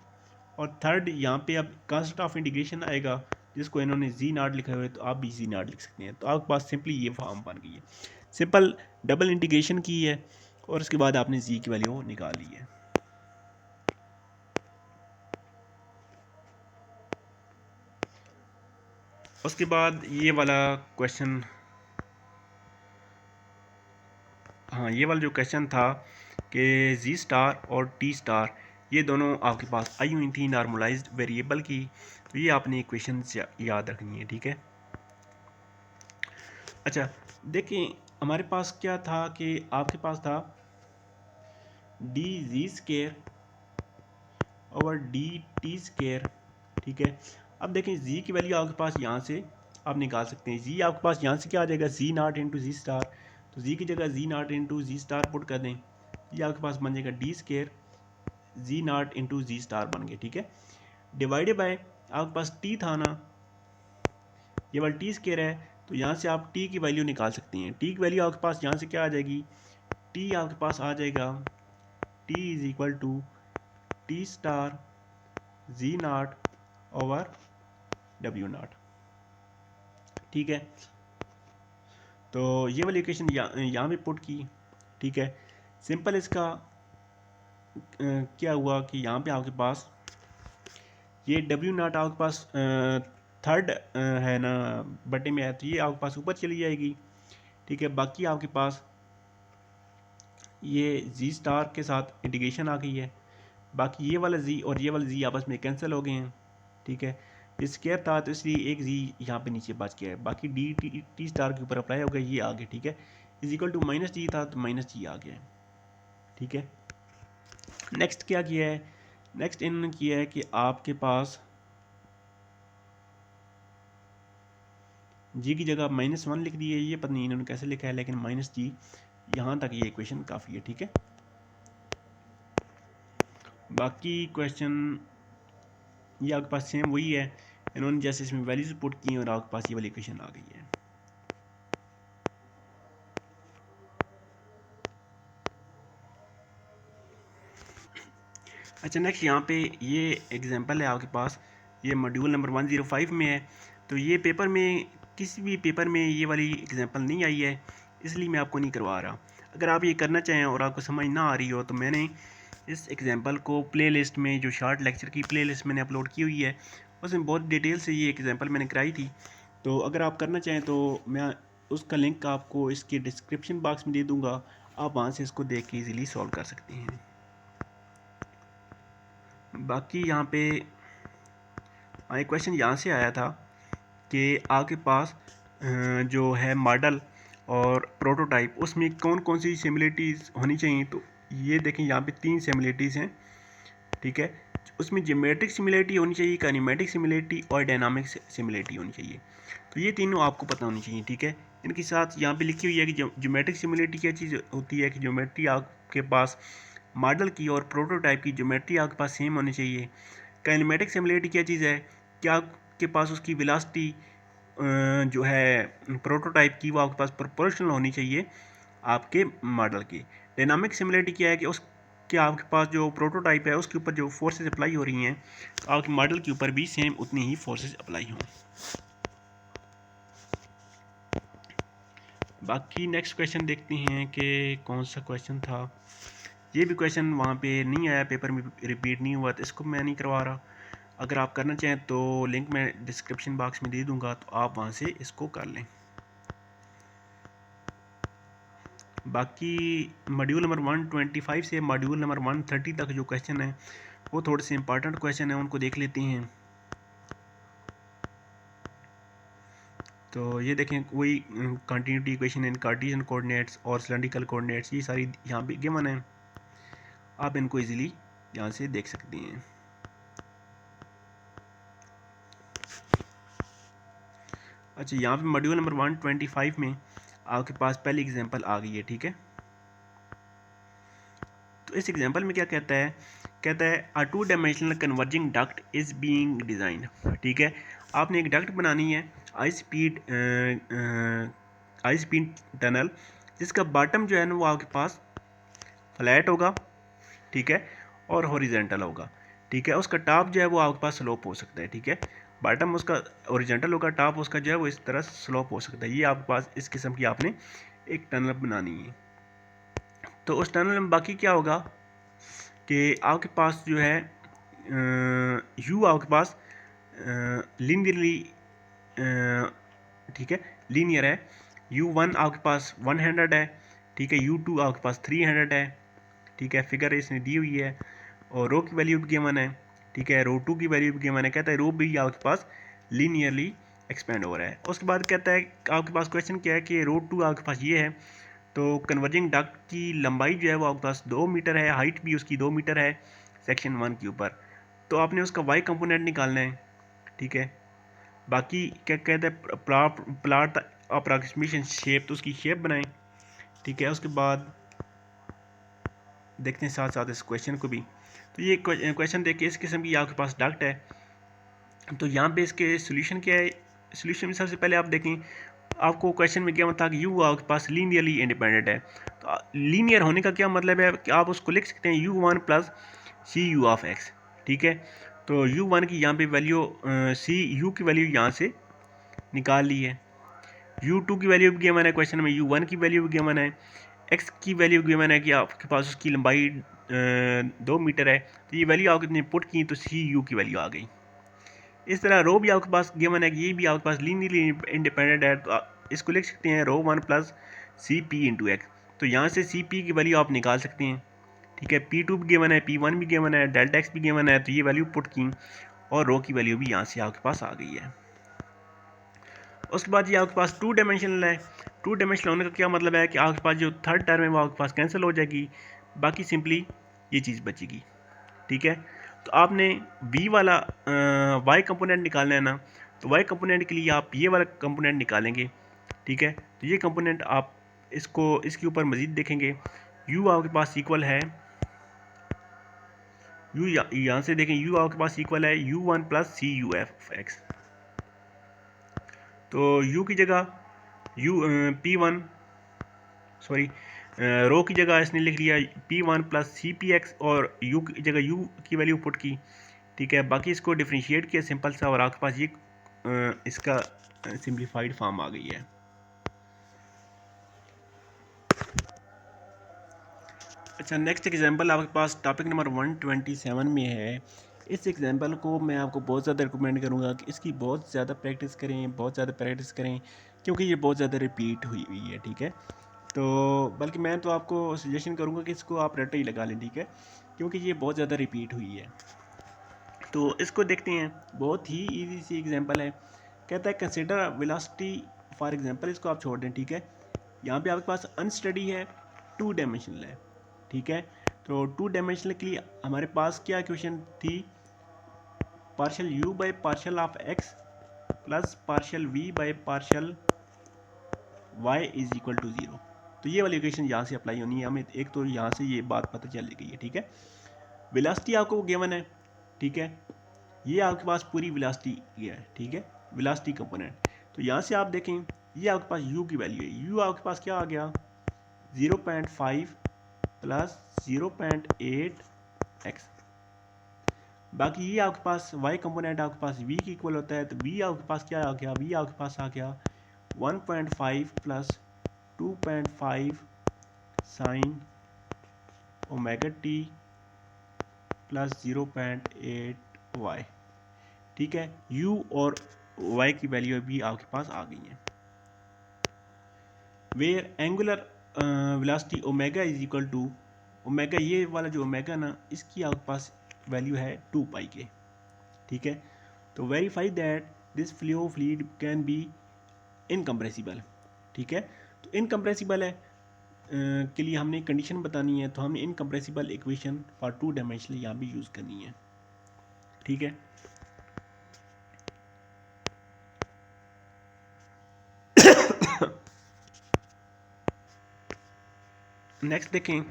Speaker 1: और थर्ड यहाँ पे अब कांस्टेंट ऑफ इंटीग्रेशन आएगा, जिसको इन्होंने जी नॉट लिखा हुआ है, तो आप भी जी नॉट लिख सकते हैं। तो आपके पास सिंपली ये फॉर्म बन गई है, सिंपल डबल इंटीग्रेशन की है, और उसके बाद आपने जी की वैल्यू निकाल ली है। उसके बाद ये वाला क्वेश्चन, हाँ, ये वाला जो क्वेश्चन था कि जी स्टार और टी स्टार ये दोनों आपके पास आई हुई थी नॉर्मलाइज्ड वेरिएबल की, तो ये आपने इक्वेशन याद रखनी है, ठीक है। अच्छा, देखें हमारे पास क्या था कि आपके पास था डी जी स्केयर और डी टी स्केयर, ठीक है। अब देखें जी की वैल्यू आपके पास यहाँ से आप निकाल सकते हैं। जी आपके पास यहाँ से क्या आ जाएगा, G naught into G star, तो जी की जगह G naught into G star put कर दें, ये आपके पास बन जाएगा D square G naught into G star बन गया, ठीक है। डिवाइडेड बाय आपके पास टी था ना, ये वाला टी स्केयर है, तो यहाँ से आप टी की वैल्यू निकाल सकते हैं। टी की वैल्यू आपके पास यहाँ से क्या आ जाएगी, टी आपके पास आ जाएगा t is equal to t star z nought over डब्ल्यू नॉट, ठीक है। तो ये वाली इक्वेशन यहाँ पे पुट की, ठीक है। सिंपल इसका क्या हुआ कि यहाँ पे आपके पास ये डब्ल्यू नॉट आपके पास थर्ड है ना बटे में है, तो ये आपके पास ऊपर चली जाएगी, ठीक है। बाकी आपके पास ये जी स्टार के साथ इंटीग्रेशन आ गई है, बाकी ये वाला जी और ये वाला जी आपस में कैंसिल हो गए हैं, ठीक है। स्केयर था तो इसलिए एक जी यहाँ पे नीचे बच गया है, बाकी डी टी स्टार के ऊपर अप्लाई हो गया, ये आ गया, ठीक है। इज इक्वल टू माइनस जी था तो माइनस जी आ गया है, ठीक है। नेक्स्ट क्या किया है, नेक्स्ट इन्होंने किया है कि आपके पास जी की जगह -1 लिख दी है, ये पता नहीं इन्होंने कैसे लिखा है, लेकिन माइनस जी यहाँ तक ये इक्वेशन काफ़ी है, ठीक है। बाकी क्वेश्चन ये आपके पास सेम वही है, इन्होंने जैसे इसमें वैल्यूज पुट की और आपके पास ये वाली इक्वेशन आ गई है। अच्छा, नेक्स्ट यहाँ पे ये एग्जांपल है आपके पास, ये मॉड्यूल नंबर 105 में है। तो ये पेपर में, किसी भी पेपर में ये वाली एग्जांपल नहीं आई है, इसलिए मैं आपको नहीं करवा रहा। अगर आप ये करना चाहें और आपको समझ ना आ रही हो, तो मैंने इस एग्जांपल को प्लेलिस्ट में, जो शॉर्ट लेक्चर की प्लेलिस्ट मैंने अपलोड की हुई है, उसमें बहुत डिटेल से ये एग्जांपल मैंने कराई थी। तो अगर आप करना चाहें तो मैं उसका लिंक आपको इसके डिस्क्रिप्शन बॉक्स में दे दूँगा, आप वहाँ से इसको देख के ईज़िली सॉल्व कर सकते हैं। बाकी यहाँ पे एक क्वेश्चन यहाँ से आया था कि आपके पास जो है मॉडल और प्रोटोटाइप, उसमें कौन कौन सी सिमिलरिटीज़ होनी चाहिए। तो ये देखें यहाँ पे 3 सिमिलरिटीज़ हैं, ठीक है। उसमें ज्योमेट्रिक सिमिलरिटी होनी चाहिए, काइनेमेटिक सिमिलरिटी और डायनामिक सिमिलरिटी होनी चाहिए। तो ये तीनों आपको पता होनी चाहिए, ठीक है। इनके साथ यहाँ पे लिखी हुई है कि ज्योमेट्रिक सिमिलरिटी क्या चीज़ होती है, कि ज्योमेट्री आपके पास मॉडल की और प्रोटोटाइप की ज्योमेट्री आपके पास सेम होनी चाहिए। काइनेमेटिक सिमिलरिटी क्या चीज़ है, कि आपके पास उसकी वेलोसिटी जो है प्रोटोटाइप की, वो आपके पास प्रोपोर्शनल होनी चाहिए आपके मॉडल की। डायनामिक सिमिलरिटी क्या है, कि उस कि आपके पास जो प्रोटोटाइप है उसके ऊपर जो फोर्सेस अप्लाई हो रही हैं, आपके मॉडल के ऊपर भी सेम उतनी ही फोर्सेस अप्लाई हों। बाकी नेक्स्ट क्वेश्चन देखते हैं कि कौन सा क्वेश्चन था। ये भी क्वेश्चन वहाँ पे नहीं आया, पेपर में रिपीट नहीं हुआ, तो इसको मैं नहीं करवा रहा। अगर आप करना चाहें तो लिंक मैं डिस्क्रिप्शन बॉक्स में दे दूँगा, तो आप वहाँ से इसको कर लें। बाकी मॉड्यूल नंबर 125 से मॉड्यूल नंबर 130 तक जो क्वेश्चन है वो थोड़े से इंपॉर्टेंट क्वेश्चन हैं, उनको देख लेते हैं। तो ये देखें, वही कंटिन्यूटी इक्वेशन इन कार्टेशियन कोऑर्डिनेट्स और सिलेंड्रिकल कोऑर्डिनेट्स, ये सारी यहाँ पे गिवन है, आप इनको इजीली यहाँ से देख सकते हैं। अच्छा, यहाँ पे मॉड्यूल नंबर 125 में आपके पास पहली एग्जांपल आ गई है, ठीक है। तो इस एग्जांपल में क्या कहता है, कहता है अ 2 dimensional converging duct is being designed, ठीक है। आपने एक डक्ट बनानी है हाई स्पीड टनल, जिसका बॉटम जो है ना वो आपके पास फ्लैट होगा, ठीक है, और हॉरिजेंटल होगा, ठीक है। उसका टॉप जो है वो आपके पास स्लोप हो सकता है, ठीक है। बॉटम उसका हॉरिजेंटल होगा, टॉप उसका जो है वो इस तरह स्लोप हो सकता है। ये आपके पास इस किस्म की आपने एक टनल बनानी है। तो उस टनल में बाकी क्या होगा कि आपके पास जो है यू आपके पास लीनियरली, ठीक है, लीनियर है। U1 आपके पास 100 है, ठीक है। U2 आपके पास 300 है, ठीक है, फिगर इसने दी हुई है। और रो की वैल्यू भी गिवन है, ठीक है, रो 2 की वैल्यू भी गिवन है। कहता है रो भी आपके पास लीनियरली एक्सपेंड हो रहा है। उसके बाद कहता है आपके पास क्वेश्चन क्या है कि रो 2 आपके पास ये है, तो कन्वर्जिंग डक्ट की लंबाई जो है वो आपके पास 2 मीटर है, हाइट भी उसकी 2 मीटर है सेक्शन 1 के ऊपर। तो आपने उसका वाई कंपोनेंट निकालना है, ठीक है। बाकी क्या कहते हैं, प्लाट अप्रॉक्सीमेशन शेप, तो उसकी शेप बनाएं, ठीक है। उसके बाद देखते हैं साथ साथ इस क्वेश्चन को भी। तो ये क्वेश्चन देखिए, इस किस्म की आपके पास डक्ट है, तो यहाँ पे इसके सोल्यूशन क्या है। सोल्यूशन में सबसे पहले आप देखें, आपको क्वेश्चन में क्या था कि यू आपके पास लीनियरली इंडिपेंडेंट है। तो लीनियर होने का क्या मतलब है कि आप उसको लिख सकते हैं U1 plus c u of x, ठीक है। तो U1 की यहाँ पे वैल्यू सी यू की वैल्यू यहाँ से निकाल ली है। U2 की वैल्यू भी गिवन है क्वेश्चन में, U1 की वैल्यू भी गिवन है, एक्स की वैल्यू गिवन है कि आपके पास उसकी लंबाई 2 मीटर है। तो ये वैल्यू आपने पुट की तो सी यू की वैल्यू आ गई। इस तरह रो भी आपके पास गिवन है कि ये भी आपके पास लीनियरली इंडिपेंडेंट है, तो इसको लिख सकते हैं rho 1 plus c p into x. तो यहाँ से सी पी की वैल्यू आप निकाल सकते हैं, ठीक है। P2 भी गिवन है, P1 भी गिवन है, डेल्टा एक्स भी गिवन है, तो ये वैल्यू पुट की और रो की वैल्यू भी यहाँ से आपके पास आ गई है। उसके बाद ये आपके पास 2 डायमेंशनल है। 2 डायमेंशनल होने का क्या मतलब है कि आपके पास जो थर्ड टर्म है वो आपके पास कैंसिल हो जाएगी, बाकी सिंपली ये चीज़ बचेगी, ठीक है। तो आपने v वाला y कंपोनेंट निकालना है ना, तो y कंपोनेंट के लिए आप ये वाला कंपोनेंट निकालेंगे, ठीक है। तो ये कंपोनेंट आप इसको इसके ऊपर मज़ीद देखेंगे, u आपके पास इक्वल है, u यहाँ से देखें u आपके पास इक्वल है U1 plus c U F x. तो u की जगह P1 सॉरी रो की जगह इसने लिख लिया P1 plus c p x, और u की जगह u की वैल्यू पुट की, ठीक है। बाकी इसको डिफ्रेंशिएट किया सिंपल सा, और आपके पास ये इसका सिंप्लीफाइड फॉर्म आ गई है। अच्छा, नेक्स्ट एग्जांपल आपके पास टॉपिक नंबर 127 में है। इस एग्जांपल को मैं आपको बहुत ज़्यादा रिकमेंड करूँगा कि इसकी बहुत ज़्यादा प्रैक्टिस करें, बहुत ज़्यादा प्रैक्टिस करें, क्योंकि ये बहुत ज़्यादा रिपीट हुई हुई है, ठीक है। तो बल्कि मैं तो आपको सजेशन करूँगा कि इसको आप रट ही लगा लें, ठीक है, क्योंकि ये बहुत ज़्यादा रिपीट हुई है। तो इसको देखते हैं, बहुत ही ईजी सी एग्जांपल है। कहता है कंसिडर वेलोसिटी फॉर एग्जांपल, इसको आप छोड़ दें, ठीक है। यहाँ पे आपके पास अनस्टडी है, 2 डायमेंशनल है, ठीक है। तो 2 डायमेंशनल के लिए हमारे पास क्या इक्वेशन थी, partial u by partial of x plus partial v by partial y is equal to 0। तो ये वाली इक्वेशन यहाँ से अप्लाई होनी है हमें। एक तो यहाँ से ये बात पता चल गई है, ठीक है। वेलोसिटी आपको गिवन है, ठीक है, ये आपके पास पूरी वेलोसिटी है, ठीक है, वेलोसिटी कंपोनेंट। तो यहाँ से आप देखें, ये आपके पास u की वैल्यू है, u आपके पास क्या आ गया 0.5 प्लस 0.8x। बाकी ये आपके पास y कंपोनेंट आपके पास v की इक्वल होता है, तो v आपके पास क्या आ गया, v आपके पास आ गया 1.5 plus 2.5 sine omega t plus 0.8y। ठीक है, u और y की वैल्यू भी आपके पास आ गई है। Where angular velocity omega is equal to omega, ये वाला जो ओमेगा ना, इसकी आपके पास वैल्यू है 2 पाई के। ठीक है, तो verify that this flow fluid can be incompressible. ठीक है, तो इनकम्प्रेसिबल है के लिए हमने कंडीशन बतानी है, तो हमने इनकम्प्रेसिबल इक्वेशन फॉर 2 डायमेंशनल यहाँ भी यूज़ करनी है। ठीक है, नेक्स्ट देखें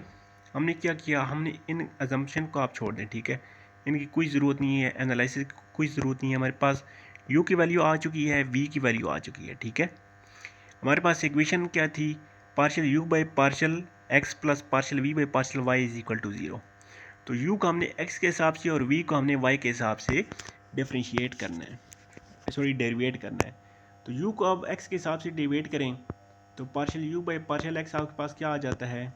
Speaker 1: हमने क्या किया, हमने इन अजम्पशन को आप छोड़ दें। ठीक है, इनकी कोई ज़रूरत नहीं है, एनालिसिस की कोई ज़रूरत नहीं है। हमारे पास u की वैल्यू आ चुकी है, v की वैल्यू आ चुकी है। ठीक है, हमारे पास इक्वेशन क्या थी, partial u by partial x plus partial v by partial y is equal to 0। तो u को हमने x के हिसाब से और v को हमने y के हिसाब से डिफ्रेंशिएट करना है, सॉरी डेरिवेट करना है। तो u को अब x के हिसाब से डेरिवेट करें तो partial u by partial x आपके पास क्या आ जाता है,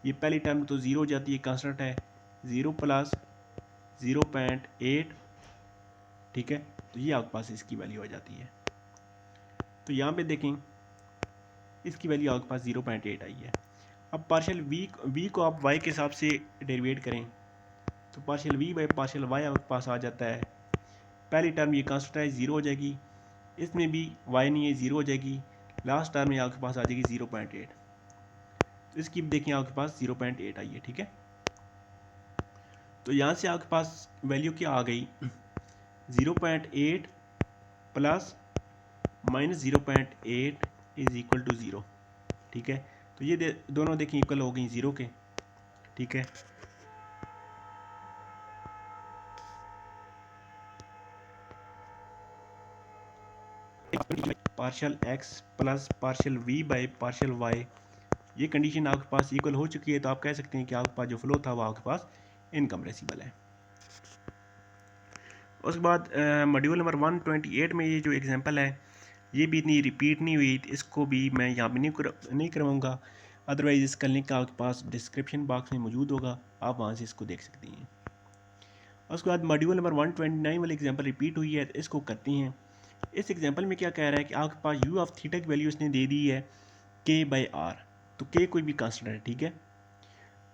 Speaker 1: ये पहली टर्म तो 0 हो जाती है, कांस्टेंट है 0 प्लस 0.8। ठीक है, तो ये आपके पास इसकी वैल्यू आ जाती है। तो यहाँ पे देखें इसकी वैल्यू आपके पास 0.8 आई है। अब पार्शियल v को आप y के हिसाब से डेरिवेट करें तो partial v by partial y आपके पास आ जाता है, पहली टर्म ये कांस्टेंट है 0 हो जाएगी, इसमें भी y नहीं है 0 हो जाएगी, लास्ट टर्म में आपके पास आ जाएगी 0.8। तो इसकी देखें आपके पास 0.8 आई है। ठीक है, तो यहाँ से आपके पास वैल्यू क्या आ गई 0.8 plus minus 0.8 is equal to 0। ठीक है, तो ये दोनों देखें इक्वल हो गई 0 के। ठीक है, partial x plus partial v by partial y, ये कंडीशन आपके पास इक्वल हो चुकी है, तो आप कह सकते हैं कि आपके पास जो फ्लो था वो आपके पास इनकम्प्रेसिबल है। उसके बाद मॉड्यूल नंबर 128 में ये जो एग्जांपल है ये भी इतनी रिपीट नहीं हुई, इसको भी मैं यहाँ पे नहीं करवाऊँगा, अदरवाइज़ इसका लिंक आपके पास डिस्क्रिप्शन बॉक्स में मौजूद होगा, आप वहाँ से इसको देख सकती हैं। उसके बाद मॉड्यूल नंबर 129 वाली एग्जांपल रिपीट हुई है, तो इसको करती हैं। इस एग्जांपल में क्या कह रहा है कि आपके पास u ऑफ थीटा की वैल्यू इसने दे दी है k बाई आर, तो k कोई भी कांस्टेंट है। ठीक है,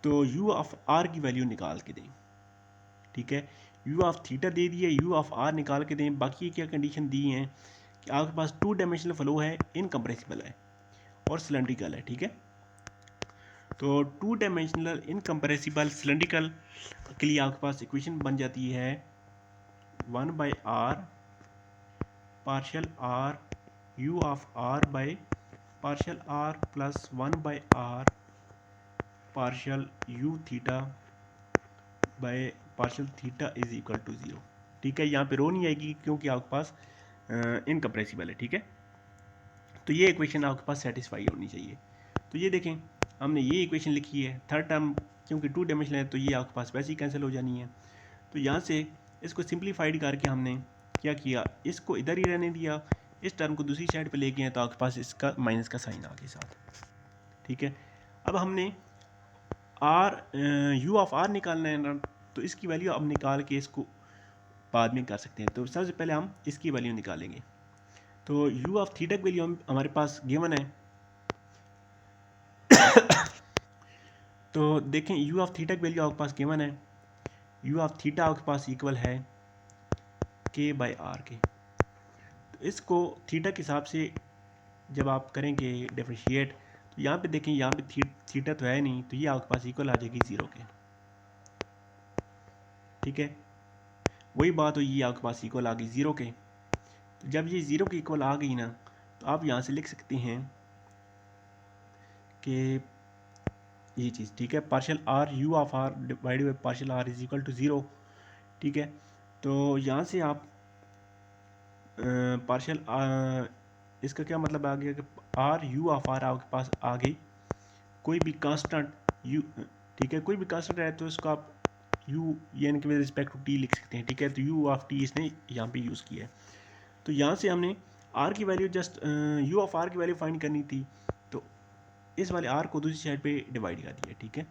Speaker 1: तो u ऑफ r की वैल्यू निकाल के दें। ठीक है, u ऑफ थीटा दे दी है, u ऑफ r निकाल के दें। बाकी क्या कंडीशन दी हैं कि आपके पास 2 डायमेंशनल फ्लो है, इनकम्प्रेसिबल है और सिलेंड्रिकल है। ठीक है, तो 2 डायमेंशनल इनकम्प्रेसिबल सिलेंड्रिकल के लिए आपके पास इक्वेशन बन जाती है 1 by r partial r u of r by partial r plus 1 by r partial u theta by partial theta is equal to 0। ठीक है, यहाँ पे रो नहीं आएगी क्योंकि आपके पास इनकम्प्रेसिबल है। ठीक है, तो ये इक्वेशन आपके पास सेटिस्फाई होनी चाहिए। तो ये देखें हमने ये इक्वेशन लिखी है, थर्ड टर्म क्योंकि 2 डायमेंशनल है तो ये आपके पास वैसे ही कैंसिल हो जानी है। तो यहाँ से इसको सिंप्लीफाइड करके हमने क्या किया, इसको इधर ही रहने दिया, इस टर्म को दूसरी साइड पे लेके हैं, तो आपके पास इसका माइनस का साइन आ गया साथ। ठीक है, अब हमने u ऑफ r निकालना है ना, तो इसकी वैल्यू अब निकाल के इसको बाद में कर सकते हैं। तो सबसे पहले हम इसकी वैल्यू निकालेंगे। तो u ऑफ थीटा की वैल्यू हमारे पास गिवन है तो देखें u ऑफ थीटा की वैल्यू आपके पास गिवन है, u ऑफ थीटा आपके पास इक्वल है k बाई आर के। तो इसको थीटा के हिसाब से जब आप करेंगे डिफ्रेंशिएट, तो यहाँ पे देखें यहाँ पे थीटा तो है नहीं, तो ये आपके पास इक्वल आ जाएगी 0 के। ठीक है, वही बात हो, ये आपके पास इक्वल आ गई 0 के। तो जब ये 0 के इक्वल आ गई ना, तो आप यहाँ से लिख सकते हैं कि ये चीज़। ठीक है, partial r u of r divided by partial r is equal to 0। ठीक है, तो यहाँ से आप पार्शियल इसका क्या मतलब आ गया कि r u ऑफ r आपके पास आ गई, कोई भी कांस्टेंट u। ठीक है। कोई भी कांस्टेंट है तो इसको आप यू यानी कि विद रिस्पेक्ट टू टी लिख सकते हैं, ठीक है। तो यू ऑफ टी इसने यहाँ पे यूज़ किया है। तो यहाँ से हमने आर की value just u of r की वैल्यू फाइंड करनी थी, तो इस वाले आर को दूसरी साइड पे डिवाइड कर दिया, ठीक है।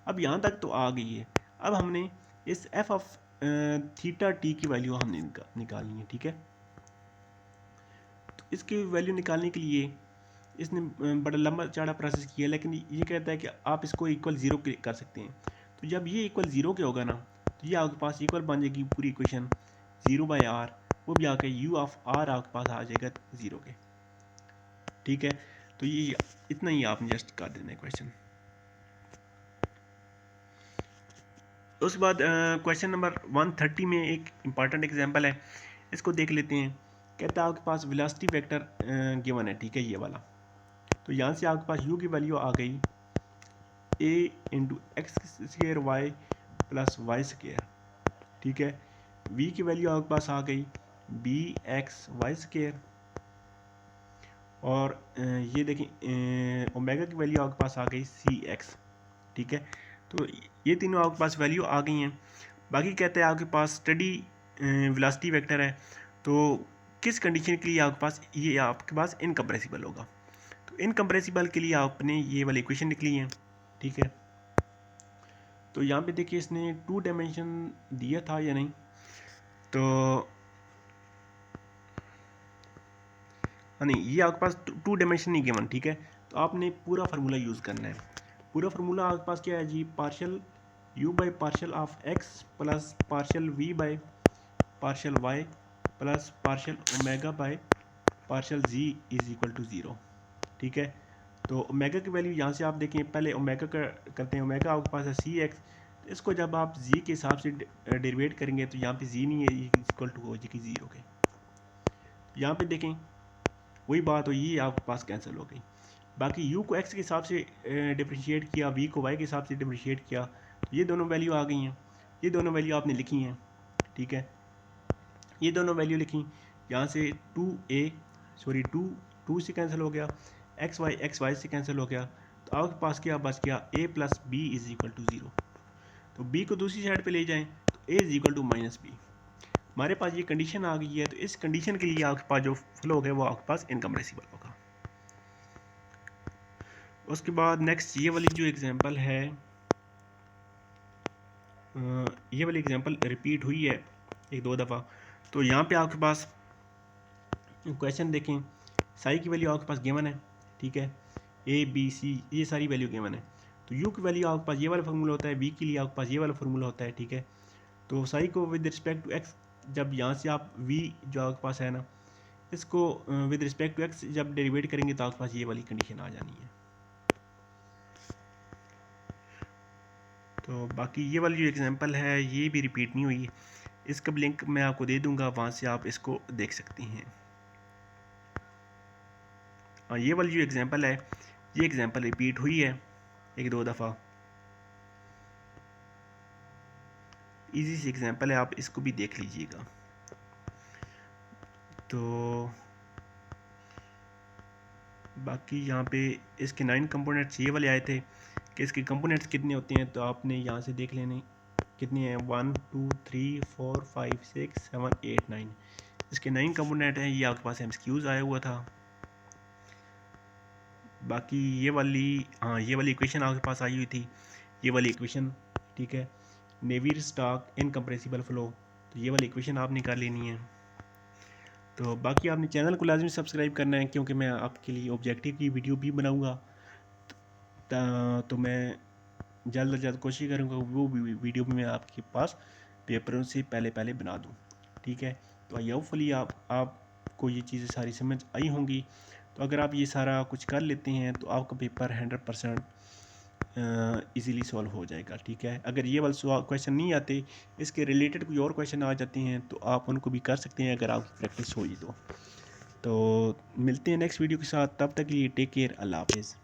Speaker 1: अब यहाँ तक तो आ गई है। अब हमने इस एफ ऑफ थीटा टी की वैल्यू हमने निकालनी है, ठीक है। तो इसकी वैल्यू निकालने के लिए इसने बड़ा लंबा चौड़ा प्रोसेस किया, लेकिन ये कहता है कि आप इसको इक्वल ज़ीरो कर सकते हैं। तो जब ये इक्वल ज़ीरो के होगा ना, तो ये आपके पास इक्वल बन जाएगी पूरी इक्वेशन 0/r, वो भी आके यू ऑफ आर आपके पास आ जाएगा 0 के, ठीक है। तो ये इतना ही आपने जस्ट कर देना है क्वेश्चन। उसके बाद क्वेश्चन नंबर 130 में एक इम्पॉर्टेंट एग्जांपल है, इसको देख लेते हैं। कहता है आपके पास वेलोसिटी वेक्टर गिवन है, ठीक है, ये वाला। तो यहाँ से आपके पास u की वैल्यू आ गई a into x square y plus y square, ठीक है। v की वैल्यू आपके पास आ गई बी एक्स वाई स्क्र, और ये देखें ओमेगा की वैल्यू आपके पास आ गई सी एक्स, ठीक है। तो ये तीनों आपके पास वैल्यू आ गई हैं। बाकी कहते हैं आपके पास स्टडी वेलोसिटी वेक्टर है, तो किस कंडीशन के लिए आपके पास ये आपके पास इनकम्प्रेसिबल होगा। तो इनकम्प्रेसिबल के लिए आपने ये वाली इक्वेशन लिख ली है, ठीक है। तो यहाँ पे देखिए इसने 2 डायमेंशन दिया था या नहीं, तो नहीं, ये आपके पास 2 डायमेंशन नहीं गिवन, ठीक है। तो आपने पूरा फार्मूला यूज़ करना है। पूरा फार्मूला आपके पास क्या है जी, partial u by partial of x plus partial v by partial y plus partial omega by partial z is equal to 0, ठीक है। तो ओमेगा की वैल्यू यहाँ से आप देखें, पहले ओमेगा का करते हैं। ओमेगा आपके पास है सी एक्स, तो इसको जब आप z के हिसाब से डेरिवेट करेंगे तो यहाँ पे z नहीं है, इक्वल टू हो जाएगी 0 के। यहाँ पे देखें वही बात हुई, ये आपके पास कैंसिल हो गई। बाकी u को x के हिसाब से डिफ्रेंशिएट किया, v को y के हिसाब से डिफ्रेंशिएट किया, तो ये दोनों वैल्यू आ गई हैं। ये दोनों वैल्यू आपने लिखी हैं, ठीक है। ये दोनों वैल्यू लिखी, यहाँ से 2 से कैंसिल हो गया, एक्स वाई से कैंसिल हो गया, तो आपके पास क्या बच गया, a plus b is equal to 0। तो b को दूसरी साइड पे ले जाएं तो a is equal to minus b. हमारे पास ये कंडीशन आ गई है, तो इस कंडीशन के लिए आपके पास जो फ्लो होगा वो आपके पास इनकम्प्रेसिबल होगा। उसके बाद नेक्स्ट ये वाली जो एग्जांपल है, ये वाली एग्जांपल रिपीट हुई है 1-2 दफ़ा। तो यहाँ पे आपके पास क्वेश्चन देखें, साई की वैल्यू आपके पास गिवन है, ठीक है। ए बी सी ये सारी वैल्यू गिवन है। तो यू की वैल्यू आपके पास ये वाला फार्मूला होता है, वी के लिए आपके पास ये वाला फार्मूला होता है, ठीक है। तो साई को विद रिस्पेक्ट टू एक्स, जब यहाँ से आप वी जो आपके पास है ना, इसको विद रिस्पेक्ट टू एक्स जब डेरिवेट करेंगे तो आपके पास ये वाली कंडीशन आ जानी है। तो बाकी ये वाली जो एग्जांपल है ये भी रिपीट नहीं हुई, इसका लिंक मैं आपको दे दूंगा, वहाँ से आप इसको देख सकती हैं। ये वाली जो एग्जांपल है ये एग्जांपल रिपीट हुई है 1-2 दफ़ा। इजी सी एग्जांपल है, आप इसको भी देख लीजिएगा। तो बाकी यहाँ पे इसके 9 कंपोनेंट्स ये वाले आए थे कि इसके कंपोनेंट्स कितने होते हैं, तो आपने यहाँ से देख लेने कितने हैं, 1 2 3 4 5 6 7 8 9, इसके 9 कंपोनेंट हैं। ये आपके पास MCQs आया हुआ था। बाकी ये वाली इक्वेशन आपके पास आई हुई थी, ये वाली इक्वेशन, ठीक है। नेवियर स्टॉक इनकम्प्रेसिबल फ्लो, तो ये वाली इक्वेशन आपने कर लेनी है। तो बाकी आपने चैनल को लाजमी सब्सक्राइब करना है, क्योंकि मैं आपके लिए ऑब्जेक्टिव की वीडियो भी बनाऊंगा। तो मैं जल्द से जल्द कोशिश करूंगा वो वीडियो भी मैं आपके पास पेपरों से पहले बना दूं, ठीक है। तो आई होपफुली आपको ये चीज़ें सारी समझ आई होंगी। तो अगर आप ये सारा कुछ कर लेते हैं तो आपका पेपर 100% ईज़िली सॉल्व हो जाएगा, ठीक है। अगर ये वाले क्वेश्चन नहीं आते, इसके रिलेटेड कोई और क्वेश्चन आ जाते हैं तो आप उनको भी कर सकते हैं अगर आपकी प्रैक्टिस हुई तो मिलते हैं नेक्स्ट वीडियो के साथ, तब तक के लिए टेक केयर, अल्लाह हाफिज़।